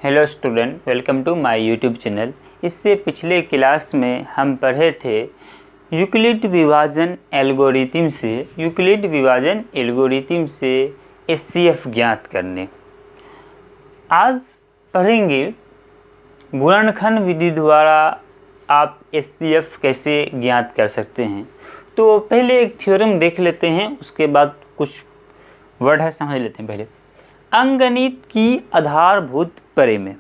Hello student, welcome to my YouTube channel. इससे पिछले class में हम पढ़े थे यूक्लिड विभाजन एल्गोरिथम से एचसीएफ ज्ञात करने। आज पढ़ेंगे गुणनखंड विधि द्वारा आप एचसीएफ कैसे ज्ञात कर सकते हैं। तो पहले एक थ्योरम देख लेते हैं, उसके बाद कुछ वर्ड है समझ लेते हैं। पहले अंकगणित की आधारभूत परिमेय।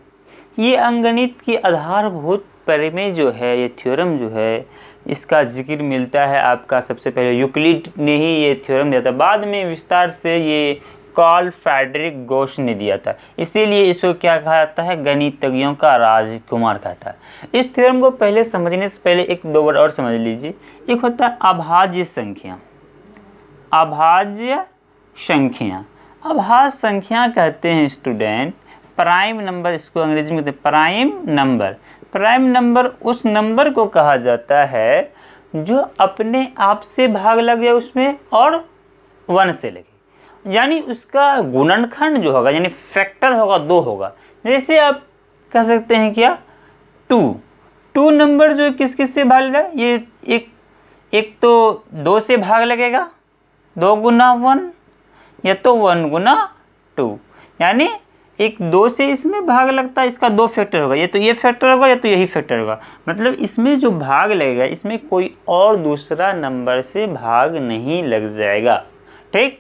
ये अंकगणित की आधारभूत परिमेय जो है, ये थ्योरम जो है, इसका जिक्र मिलता है आपका सबसे पहले यूक्लिड ने ही ये थ्योरम दिया था। बाद में विस्तार से ये कार्ल फ्रेडरिक गॉस ने दिया था, इसीलिए इसको क्या कहा जाता है, गणितज्ञों का राजकुमार कहता है। इस थ्योरम को पहले समझने से पहले एक दो वर्ड और समझ लीजिए। एक होता है अभाज्य संख्या। अभाज्य संख्या, अभाज्य संख्या कहते हैं स्टूडेंट प्राइम नंबर, इसको अंग्रेजी में कहते हैं प्राइम नंबर। प्राइम नंबर उस नंबर को कहा जाता है जो अपने आप से भाग लगे उसमें और 1 से लगे, यानी उसका गुणनखंड जो होगा, यानी फैक्टर होगा 2 होगा। जैसे आप कह सकते हैं क्या, 2 नंबर जो किस किस से भाग लगेगा, ये एक तो 2 से भाग लगेगा, 2 गुना 1, या तो 1 गुना 2, यानी एक 2 से इसमें भाग लगता है, इसका 2 फैक्टर होगा, ये तो ये फैक्टर होगा या तो यही फैक्टर होगा। मतलब इसमें जो भाग लगेगा, इसमें कोई और दूसरा नंबर से भाग नहीं लग जाएगा। ठीक,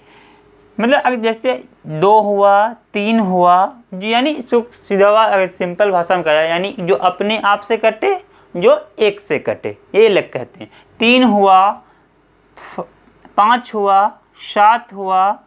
मतलब अगर जैसे 2 हुआ, 3 हुआ, यानी इसको सीधा अगर सिंपल भाषा में कहा जाए, यानी जो अपने आप से कटे, जो 1 से कटे, ये अलग कहते हैं। 3 हुआ, 5 हुआ, 7 हुआ,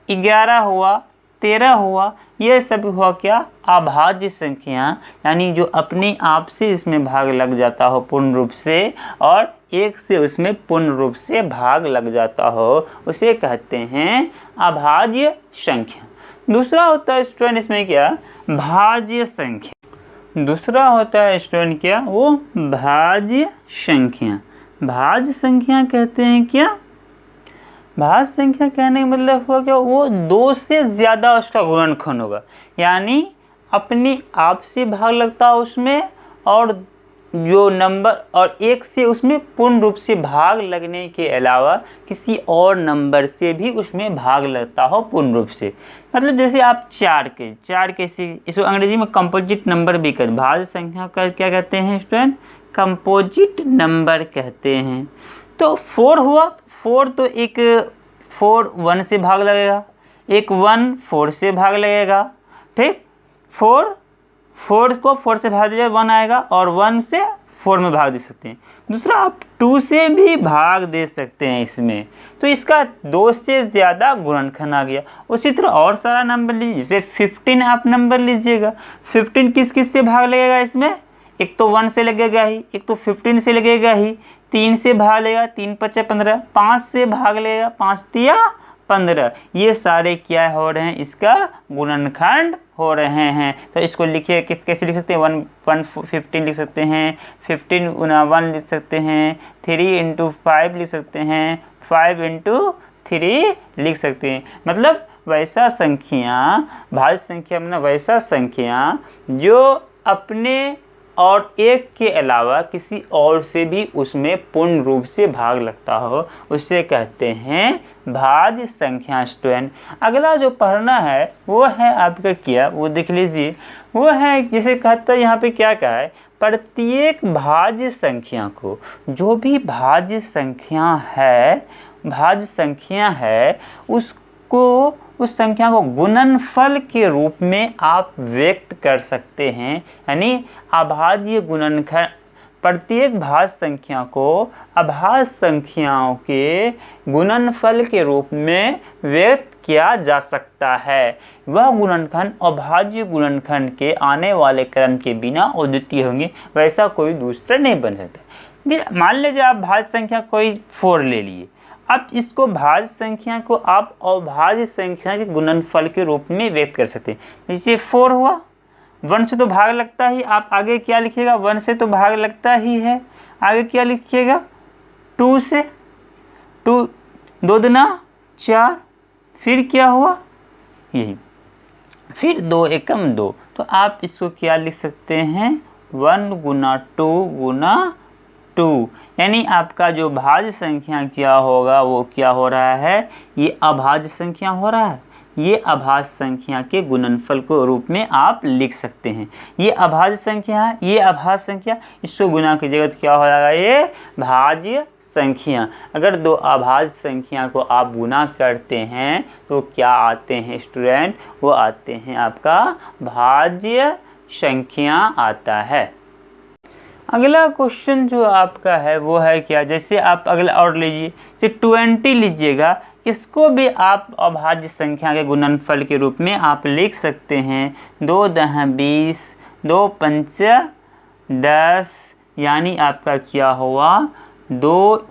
11 हुआ, 13 हुआ, ये सब हुआ क्या, अभाज्य संख्या, यानी जो अपने आप से इसमें भाग लग जाता हो पूर्ण रूप से, और 1 से उसमें पूर्ण रूप से भाग लग जाता हो, उसे कहते हैं अभाज्य संख्या। दूसरा होता है स्टूडेंट इसमें क्या, भाज्य संख्या। दूसरा होता है स्टूडेंट क्या, वो भाज्य संख्या। भाज्य संख्या कहते हैं क्या, भाज्य संख्या कहने का मतलब हुआ क्या, वो 2 से ज़्यादा उसका गुणनखंड होगा, यानी अपने आप से भाग लगता है उसमें, और जो नंबर और 1 से उसमें पूर्ण रूप से भाग लगने के अलावा किसी और नंबर से भी उसमें भाग लगता हो पूर्ण रूप से। मतलब जैसे आप 4 के इसको अंग्रेजी में कंपोजिट नंबर भी कहते हैं। भाज्य संख्या का क्या कहते हैं स्टूडेंट, कंपोजिट नंबर कहते हैं। तो 4 हुआ, 4 तो एक 4 1 से भाग लगेगा, एक 1 4 से भाग लगेगा। ठीक, 4 को 4 से भाग दीजिए, 1 आएगा, और 1 से 4 में भाग दे सकते हैं। दूसरा आप 2 से भी भाग दे सकते हैं इसमें, तो इसका 2 से ज़्यादा गुणनखंड आ गया। उसी तरह और सारा नंबर लीजिए, जैसे 15 आप नंबर लीजिएगा, 15 किस किस से भाग लगेगा इसमें, एक तो 1 से लगेगा ही, एक तो 15 से लगेगा ही, 3 से भाग लेगा, 3 5 15, 5 से भाग लेगा, 5 3 15, ये सारे क्या हो रहे हैं, इसका गुणनखंड हो रहे हैं। तो इसको लिखिए, कैसे लिख सकते हैं, 1 15 लिख सकते हैं, 15 गुना 1 लिख सकते हैं, 3 इंटू 5 लिख सकते हैं, 5 इंटू 3 लिख सकते हैं। मतलब वैसा संख्या, भाज्य संख्या मतलब वैसा संख्या जो अपने और 1 के अलावा किसी और से भी उसमें पूर्ण रूप से भाग लगता हो, उसे कहते हैं भाज्य संख्या। स्टूडेंट अगला जो पढ़ना है वो है आपका क्या, वो देख लीजिए। वो है जैसे कहता है यहाँ पे क्या कहा है, प्रत्येक भाज्य संख्या को, जो भी भाज्य संख्या है उसको, उस संख्या को गुणनफल के रूप में आप व्यक्त कर सकते हैं। यानी अभाज्य गुणनखंड, प्रत्येक भाज्य संख्या को अभाज्य संख्याओं के गुणनफल के रूप में व्यक्त किया जा सकता है। वह गुणनखंड अभाज्य गुणनखंड के आने वाले क्रम के बिना अद्वितीय होंगे, वैसा कोई दूसरा नहीं बन सकता। मान लीजिए आप भाज्य संख्या कोई 4 ले लिए, अब इसको भाज्य संख्या को आप अभाज्य संख्या के गुणनफल के रूप में व्यक्त कर सकते हैं। जैसे 4 हुआ, 1 से तो भाग लगता ही, आप आगे क्या लिखिएगा, 1 से तो भाग लगता ही है, आगे क्या लिखिएगा, 2 से, 2 2 दूना 4, फिर क्या हुआ, यही फिर 2 एकम 2, तो आप इसको क्या लिख सकते हैं 1 गुना 2 गुना 2, यानी आपका जो भाज्य संख्या क्या होगा वो क्या हो रहा है, ये अभाज्य संख्या हो रहा है। ये अभाज्य संख्या के गुणनफल को रूप में आप लिख सकते हैं। ये अभाज्य संख्या है, ये अभाज्य संख्या, इसको गुना कीजिएगा तो क्या हो जाएगा, ये भाज्य संख्या। अगर दो अभाज्य संख्या को आप गुना करते हैं तो क्या आते हैं स्टूडेंट, वो आते हैं आपका भाज्य संख्या आता है। अगला क्वेश्चन जो आपका है वो है क्या, जैसे आप अगला और लीजिए, जैसे 20 लीजिएगा, इसको भी आप अभाज्य संख्या के गुणनफल के रूप में आप लिख सकते हैं 2 दह 20, 2 पंच 10, यानी आपका क्या हुआ 2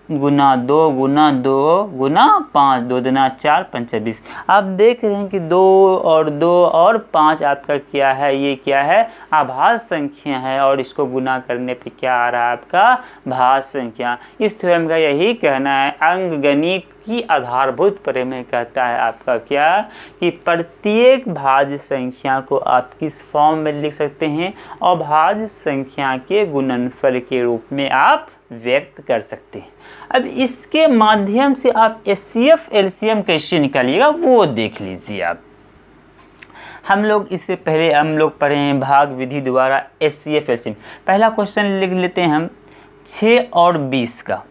गुना 2 गुना 2 गुना 5, 2 दुना 4 5 20। आप देख रहे हैं कि 2 और 2 और 5 आपका क्या है, ये क्या है अभाज्य संख्या है, और इसको गुना करने पे क्या आ रहा है आपका भाज्य संख्या। इस थ्योरम का यही कहना है, अंकगणित की आधारभूत प्रमेय कहता है आपका क्या, कि प्रत्येक भाज्य संख्या को आप किस फॉर्म में लिख सकते हैं, अभाज्य संख्या के गुणनफल के रूप में आप व्यक्त कर सकते हैं। अब इसके माध्यम से आप एचसीएफ एलसीएम कैसे निकालिएगा वो देख लीजिए आप। हम लोग इससे पहले हम लोग पढ़े हैं भाग विधि द्वारा एचसीएफ एलसीएम। पहला क्वेश्चन लिख लेते हैं हम 6 और 20 का।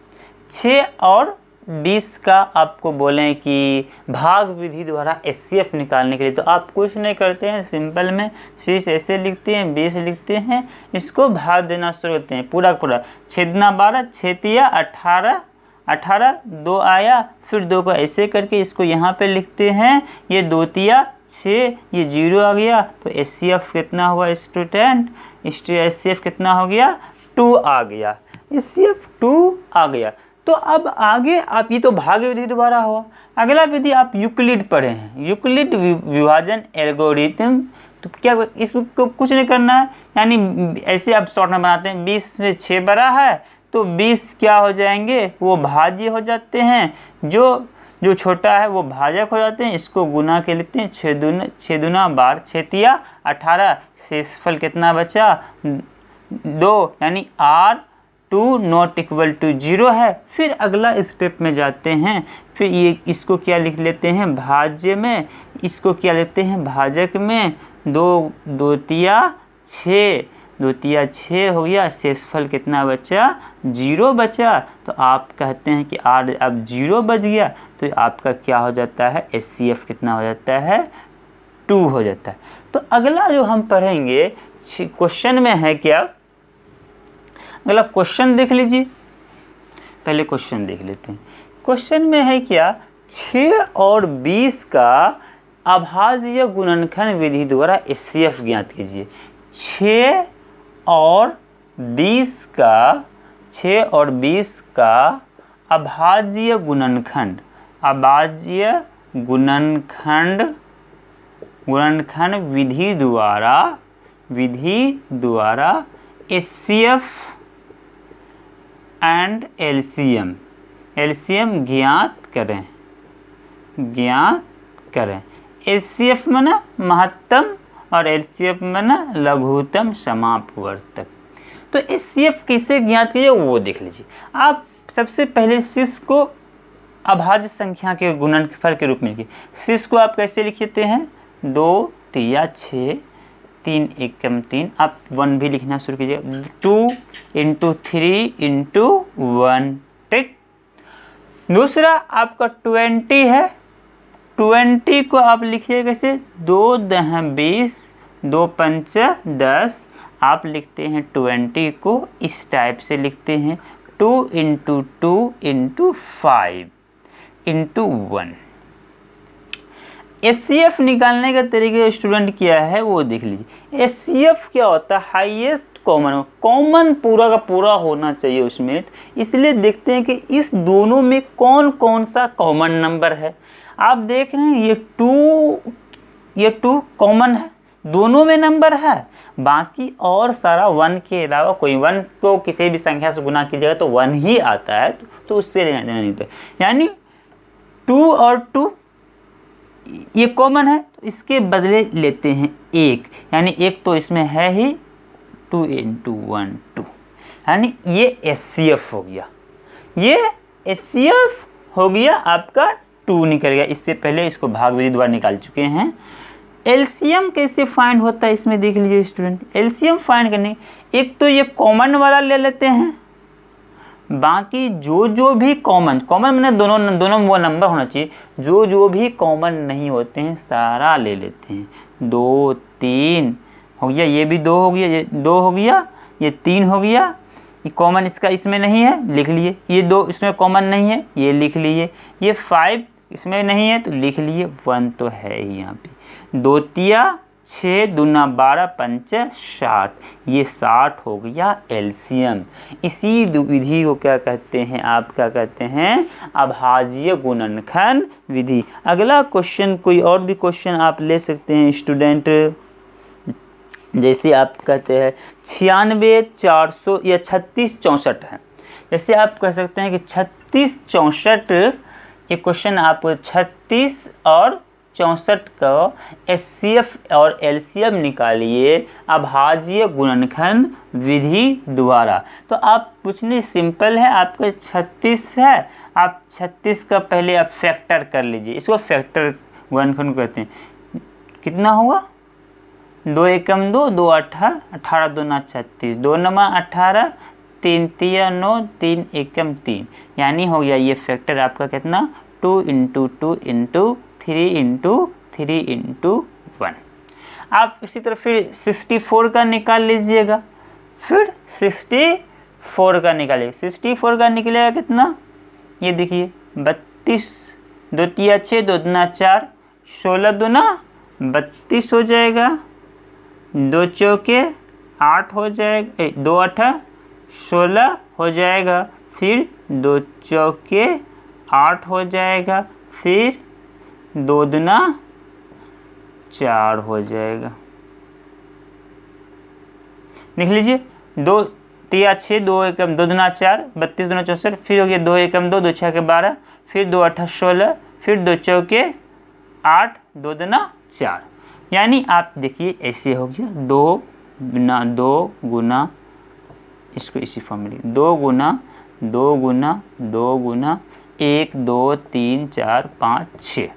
6 और 20 का आपको बोलें कि भाग विधि द्वारा एचसीएफ निकालने के लिए, तो आप कुछ नहीं करते हैं, सिंपल में 6 ऐसे लिखते हैं, 20 लिखते हैं, इसको भाग देना शुरू करते हैं पूरा पूरा। 6 दूना 12, 6 तिया 18, 18 2 आया, फिर 2 को ऐसे करके इसको यहाँ पे लिखते हैं, ये 2 तिया 6, ये 0 आ गया, तो एचसीएफ कितना हुआ स्टूडेंट, एचसीएफ कितना हो गया 2 आ गया, एचसीएफ 2 आ गया। तो अब आगे आप, ये तो भाग विधि द्वारा हुआ, अगला विधि आप यूक्लिड पढ़े हैं, यूक्लिड विभाजन एल्गोरिथम। तो क्या इसको कुछ नहीं करना है, यानी ऐसे आप शॉर्ट में बनाते हैं, 20 में 6 बड़ा है तो 20 क्या हो जाएंगे, वो भाज्य हो जाते हैं, जो छोटा है वो भाजक हो जाते हैं, इसको गुना के लिखते हैं, 6 दूना 12, 6 तिया 18, शेषफल कितना बचा 2, यानी R2 नॉट इक्वल टू 0 है। फिर अगला स्टेप में जाते हैं, फिर ये इसको क्या लिख लेते हैं भाज्य में, इसको क्या लेते हैं भाजक में, 2 तिया 6, 2 तिया 6 हो गया, शेषफल कितना बचा 0 बचा, तो आप कहते हैं कि R अब 0 बच गया, तो आपका क्या हो जाता है एचसीएफ कितना हो जाता है 2 हो जाता है। तो अगला जो हम पढ़ेंगे क्वेश्चन में है क्या, अगला क्वेश्चन देख लीजिए, पहले क्वेश्चन देख लेते हैं। क्वेश्चन में है क्या, 6 और 20 का अभाज्य गुणनखंड विधि द्वारा एचसीएफ ज्ञात कीजिए। 6 और 20 का अभाज्य गुणनखंड, अभाज्य गुणनखंड विधि द्वारा एचसीएफ एंड एलसीएम ज्ञात करें। एचसीएफ माना महत्तम और एलसीएफ माना लघुत्तम समापवर्तक। तो एचसीएफ कैसे ज्ञात कीजिए वो देख लीजिए आप। सबसे पहले शीर्ष को अभाज्य संख्या के गुणनफल के रूप में लिखिए। शीर्ष को आप कैसे लिखते हैं 2 तिया 6, 3 एकम 3, आप 1 भी लिखना शुरू कीजिए, 2 × 3 × 1, ठीक। दूसरा आपका 20 है, 20 को आप लिखिए कैसे 2 दह 20, 2 पंच 10, आप लिखते हैं 20 को इस टाइप से लिखते हैं 2 × 2 × 5 × 1। एचसीएफ निकालने का तरीका स्टूडेंट क्या है वो देख लीजिए। एचसीएफ क्या होता है, हाईएस्ट कॉमन पूरा का पूरा होना चाहिए उसमें, इसलिए देखते हैं कि इस दोनों में कौन कौन सा कॉमन नंबर है। आप देख रहे हैं ये 2 कॉमन है, दोनों में नंबर है, बाकी और सारा 1 के अलावा कोई 1 को किसी भी संख्या से गुना कीजिएगा तो 1 ही आता है, तो उससे लेना नहीं था, यानी 2 और 2 ये कॉमन है तो इसके बदले लेते हैं एक, यानी एक तो इसमें है ही 2 × 1 2, यानी ये HCF हो गया, ये HCF हो गया आपका 2 निकल गया। इससे पहले इसको भाग विधि द्वारा निकाल चुके हैं। एलसीएम कैसे फाइंड होता है इसमें देख लीजिए स्टूडेंट। एलसीएम फाइंड करने एक तो ये कॉमन वाला ले लेते हैं, बाकी जो भी कॉमन मैंने दोनों वो नंबर होना चाहिए, जो भी कॉमन नहीं होते हैं सारा ले लेते हैं। 2 3 हो गया, ये भी 2 हो गया, ये 2 हो गया, ये 3 हो गया, ये कॉमन इसका इसमें नहीं है लिख लिए, ये 2 इसमें कॉमन नहीं है ये लिख लिए, ये 5 इसमें नहीं है तो लिख लिए, 1 तो है ही यहाँ पे, 2 तिया 6 दूना 12 पंच 60, ये 60 हो गया एलसीएम। इसी विधि को क्या कहते हैं, आप क्या कहते हैं, अभाज्य गुणनखंड विधि। अगला क्वेश्चन, कोई और भी क्वेश्चन आप ले सकते हैं स्टूडेंट, जैसे आप कहते हैं 96 400 या 36 64 है, जैसे आप कह सकते हैं कि 36 64, ये क्वेश्चन आप 36 और 64 का HCF और LCM निकालिए अभाज्य गुणनखंड विधि द्वारा। तो आप पूछने सिंपल है, आपका 36 है, आप 36 का पहले आप फैक्टर कर लीजिए, इसको फैक्टर गुणनखंड कहते हैं। कितना होगा, 2 एकम 2 2 18 18 दूना 36, 2 नमा 18 3 तिया 9 3 एकम 3, यानी हो गया ये फैक्टर आपका कितना 2 × 2 × 3 × 3 × 1। आप इसी तरह फिर 64 का निकाल लीजिएगा, फिर 64 का निकालिए, 64 का निकलेगा कितना, ये देखिए 32, 2 तिया 6 2 दूना 4 16 दूना 32 हो जाएगा, 2 चौके 8 हो जाएगा, 2 8 16 हो जाएगा, फिर 2 चौके 8 हो जाएगा, फिर 2 दूना 4 हो जाएगा। लिख लीजिए, 2 तिया 6 2 एकम 2 दूना 4 32 दूना 64, फिर हो गया 2 एकम 2 2 6 के 12, फिर 2 8 16, फिर 2 चौके 8 2 दूना 4, यानी आप देखिए ऐसे हो गया 2 गुना इसको इसी फॉर्म में लिखिए, 2 गुना 2 गुना 2 गुना 1 2 3 4 5 6,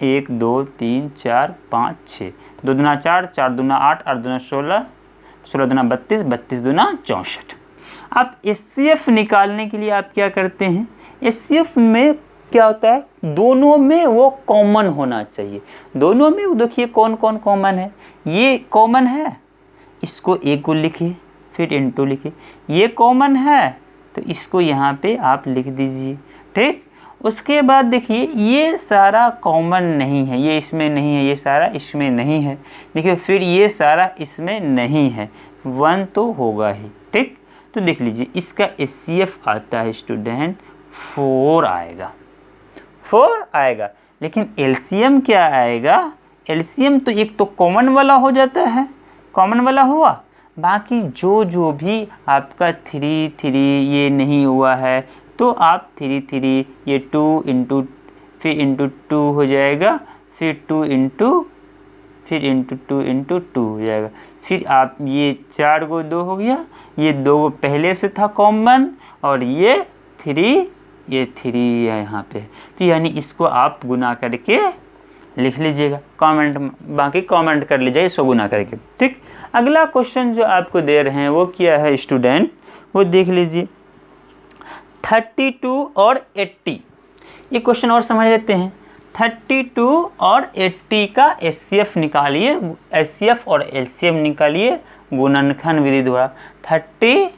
1 2 3 4 5 6, 2 दूना 4 4 दूना 8 8 दूना 16 16 दूना 32 32 दूना 64। आप HCF निकालने के लिए आप क्या करते हैं, HCF में क्या होता है, दोनों में वो कॉमन होना चाहिए। दोनों में देखिए कौन कौन कॉमन है, ये कॉमन है, इसको एक को लिखिए, फिर इनटू लिखिए, ये कॉमन है तो इसको यहाँ पे आप लिख दीजिए, ठीक। उसके बाद देखिए ये सारा कॉमन नहीं है, ये इसमें नहीं है, ये सारा इसमें नहीं है, देखिए फिर ये सारा इसमें नहीं है, 1 तो होगा ही, ठीक। तो देख लीजिए इसका HCF आता है स्टूडेंट 4 आएगा, 4 आएगा, लेकिन LCM क्या आएगा, LCM तो एक तो कॉमन वाला हो जाता है, कॉमन वाला हुआ, बाकी जो भी आपका 3 3 ये नहीं हुआ है तो आप 3 3 ये 2 × फिर × 2 हो जाएगा, फिर 2 × फिर × 2 × 2 हो जाएगा, फिर आप ये 4 को 2 हो गया, ये 2 को पहले से था कॉमन, और ये 3 है यहाँ पे, तो यानी इसको आप गुना करके लिख लीजिएगा, कमेंट बाकी कमेंट कर लीजिए इसको गुना करके, ठीक। अगला क्वेश्चन जो आपको दे रहे हैं वो क्या है स्टूडेंट, वो देख लीजिए 32 और 80, ये क्वेश्चन और समझ लेते हैं। 32 और 80 का HCF निकालिए, HCF और LCM निकालिए गुणनखंड विधि द्वारा। 32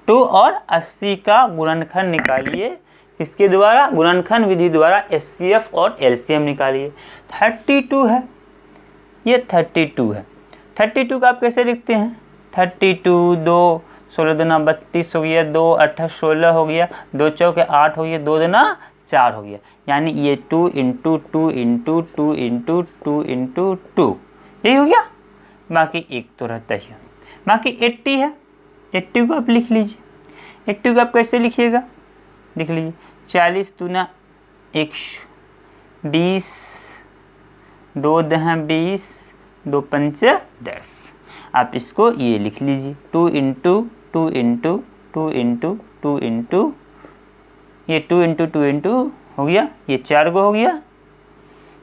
और 80 का गुणनखंड निकालिए, इसके द्वारा गुणनखंड विधि द्वारा HCF और LCM निकालिए। 32 है, ये 32 है, 32 का आप कैसे लिखते हैं, 32 2 16 दूना 32 हो गया, 2 8 16 हो गया, 2 चौके 8 हो गया, 2 दूना 4 हो गया, यानी ये 2 × 2 × 2 × 2 × 2 यही हो गया, बाकी एक तो रहता ही है। बाकी 80 है, 80 को आप लिख लीजिए, 80 को आप कैसे लिखिएगा, देख लीजिए 40 दूना 120, 2 दह 20, 2 पंच 10। आप इसको ये लिख लीजिए 2 इंटू 2 इंटू 2 इंटू 2 इंटू ये 2 इंटू 2 इंटू हो गया, ये 4 गो हो गया,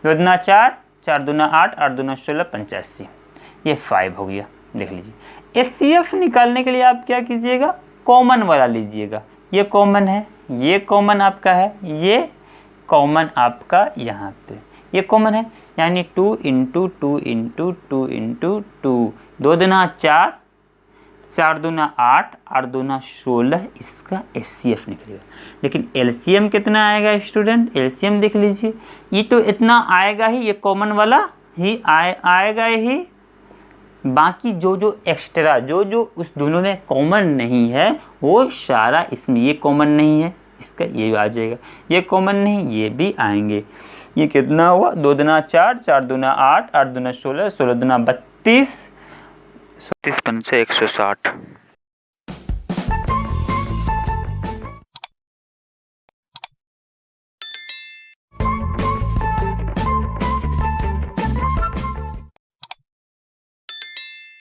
2 दूना 4, 4 दूना 8, 8 दूना 16, 85, ये 5 हो गया। देख लीजिए HCF निकालने के लिए आप क्या कीजिएगा, कॉमन वाला लीजिएगा। ये कॉमन है, ये कॉमन आपका है, ये कॉमन आपका यहाँ पे ये कॉमन है, यानी 2 इंटू 2 इंटू 2 इंटू 2, 2 दूना 4, 4 दूना 8, 8 दूना 16, इसका HCF निकलेगा। लेकिन LCM कितना आएगा स्टूडेंट, LCM देख लीजिए, ये तो इतना आएगा ही, ये कॉमन वाला ही आएगा ही, बाकी जो एक्स्ट्रा जो उस दोनों में कॉमन नहीं है वो सारा इसमें, ये कॉमन नहीं है इसका ये आ जाएगा, ये कॉमन नहीं ये भी आएंगे। ये कितना हुआ, 2 दूना 4, 4 दूना 8, 8 दूना 16, 16 दूना 32, 32 पंचे 160।